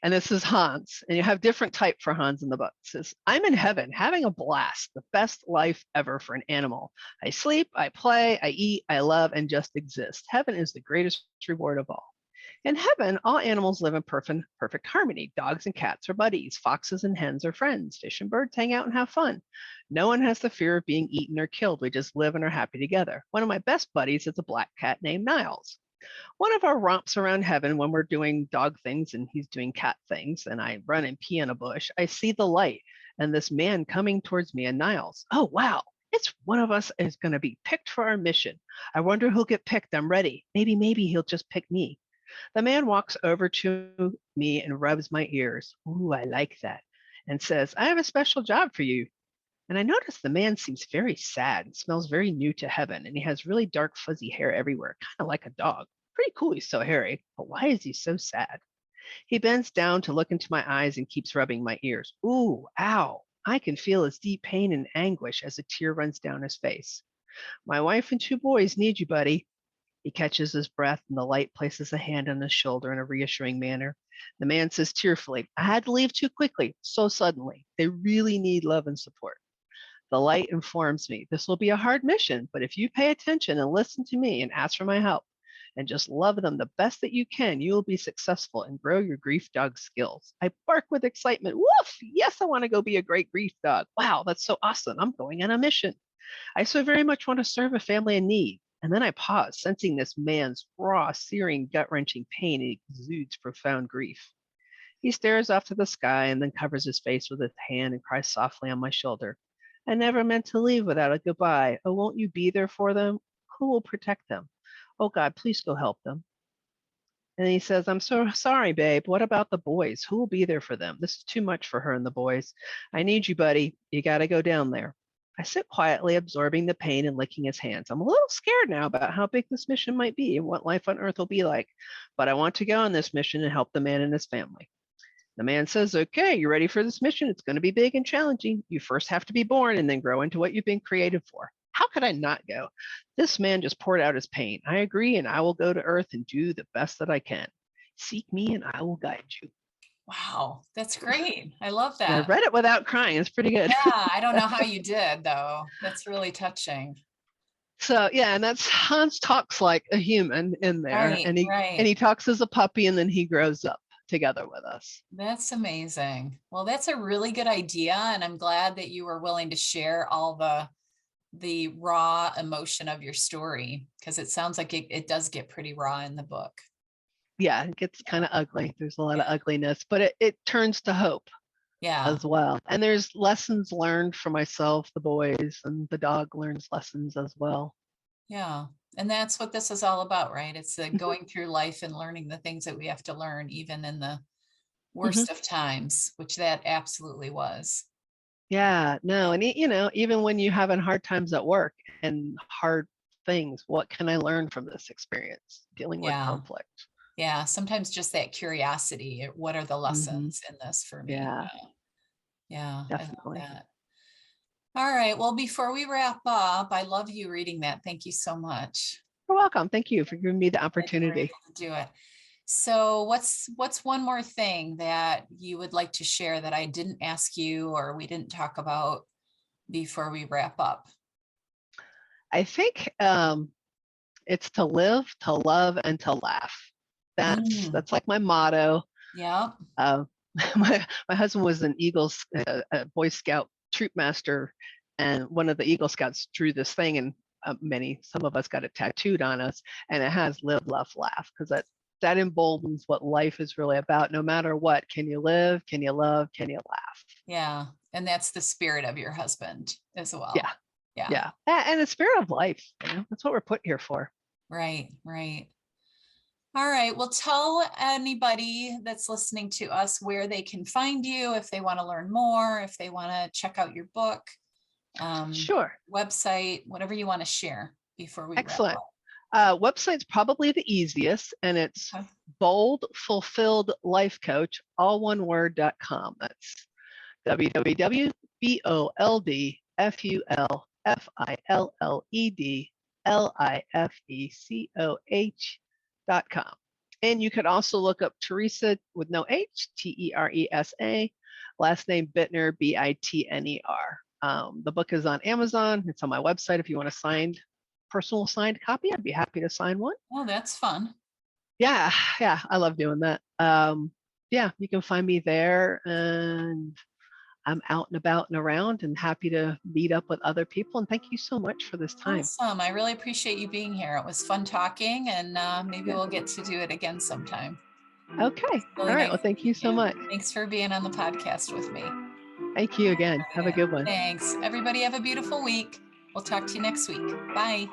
And this is Hans, and you have different type for Hans in the book. It says, I'm in heaven, having a blast, the best life ever for an animal. I sleep, I play, I eat, I love, and just exist. Heaven is the greatest reward of all. In heaven, all animals live in perfect harmony. Dogs and cats are buddies. Foxes and hens are friends. Fish and birds hang out and have fun. No one has the fear of being eaten or killed. We just live and are happy together. One of my best buddies is a black cat named Niles. One of our romps around heaven when we're doing dog things and he's doing cat things and I run and pee in a bush, I see the light and this man coming towards me and Niles. Oh, wow. It's one of us is going to be picked for our mission. I wonder who'll get picked. I'm ready. Maybe he'll just pick me. The man walks over to me and rubs my ears. Ooh, I like that. And says, I have a special job for you. And I notice the man seems very sad and smells very new to heaven. And he has really dark fuzzy hair everywhere, kind of like a dog. Pretty cool he's so hairy, but why is he so sad? He bends down to look into my eyes and keeps rubbing my ears. Ooh, ow. I can feel his deep pain and anguish as a tear runs down his face. My wife and 2 boys need you, buddy. He catches his breath and the light places a hand on his shoulder in a reassuring manner. The man says tearfully, I had to leave too quickly, so suddenly. They really need love and support. The light informs me this will be a hard mission, but if you pay attention and listen to me and ask for my help and just love them the best that you can, you will be successful and grow your grief dog skills. I bark with excitement. Woof! Yes, I want to go be a great grief dog. Wow, that's so awesome. I'm going on a mission. I so very much want to serve a family in need. And then I pause, sensing this man's raw, searing, gut-wrenching pain and exudes profound grief. He stares off to the sky and then covers his face with his hand and cries softly on my shoulder. I never meant to leave without a goodbye. Oh, won't you be there for them? Who will protect them? Oh, God, please go help them. And he says, I'm so sorry, babe. What about the boys? Who will be there for them? This is too much for her and the boys. I need you, buddy. You got to go down there. I sit quietly, absorbing the pain and licking his hands. I'm a little scared now about how big this mission might be and what life on Earth will be like, but I want to go on this mission and help the man and his family. The man says, okay, you ready for this mission? It's going to be big and challenging. You first have to be born and then grow into what you've been created for. How could I not go? This man just poured out his pain. I agree, and I will go to Earth and do the best that I can. Seek me and I will guide you. Wow, that's great. I love And I that. read it without crying. It's pretty good. Yeah, I don't know how you did though. That's really touching. So yeah, and that's Hans talks like a human in there, Right, and right. he talks as a puppy, and then he grows up together with us. That's amazing. Well, that's a really good idea, and I'm glad that you were willing to share all the raw emotion of your story, because it sounds like it does get pretty raw in the book. Yeah, it gets kind of ugly. There's a lot of Yeah. ugliness, but it turns to hope Yeah. as well. And there's lessons learned for myself, the boys, and the dog learns lessons as well. Yeah. And that's what this is all about, right? It's the Mhm, going through life and learning the things that we have to learn, even in the mhm. worst of times, which that absolutely was. Yeah, no, and even when you're having hard times at work and hard things, what can I learn from this experience dealing with Yeah. conflict? Yeah. Sometimes just that curiosity, what are the Hmm. lessons in this for me? Yeah, Yeah. I love definitely. that. All right. Well, before we wrap up, I love you reading that. Thank you so much. You're welcome. Thank you for giving me the That you were opportunity. able to do it. So what's one more thing that you would like to share that I didn't ask you or we didn't talk about before we wrap up? I think it's to live, to love, and to laugh. Mm, That's like my motto. yeah. Uh, my husband was an Eagles a Boy Scout troop master, and one of the Eagle Scouts drew this thing, and some of us got it tattooed on us, and it has live, love, laugh, because that emboldens what life is really about. No matter what, can you live? Can you love? Can you laugh? Yeah. And that's the spirit of your husband as Yeah, well. Yeah. yeah, and the spirit of life. That's what we're put here for. Right. Right. All right. Well, tell anybody that's listening to us where they can find you if they want to learn more, if they want to check out your book, um, Sure. website, whatever you want to share before we wrap Excellent. up. Website's probably the easiest, and it's Okay. Bold Fulfilled Life Coach, all one word.com. That's www.boldfulfilledlifecoach.com. And you could also look up Teresa with no H, Teresa, last name Bitner, Bitner. The book is on Amazon. It's on my website. If you want a personal signed copy, I'd be happy to sign one. Oh, that's fun. Yeah, yeah, I love doing that. Yeah, you can find me there, and I'm out and about and around and happy to meet up with other people. And thank you so much for this time. Awesome. I really appreciate you being here. It was fun talking, and maybe Yeah. we'll get to do it again sometime. Okay. All Really right. nice Well, thank you meeting so you. much. Thanks for being on the podcast with me. Thank you again. Have a Yeah, good one. thanks. Everybody have a beautiful week. We'll talk to you next week. Bye.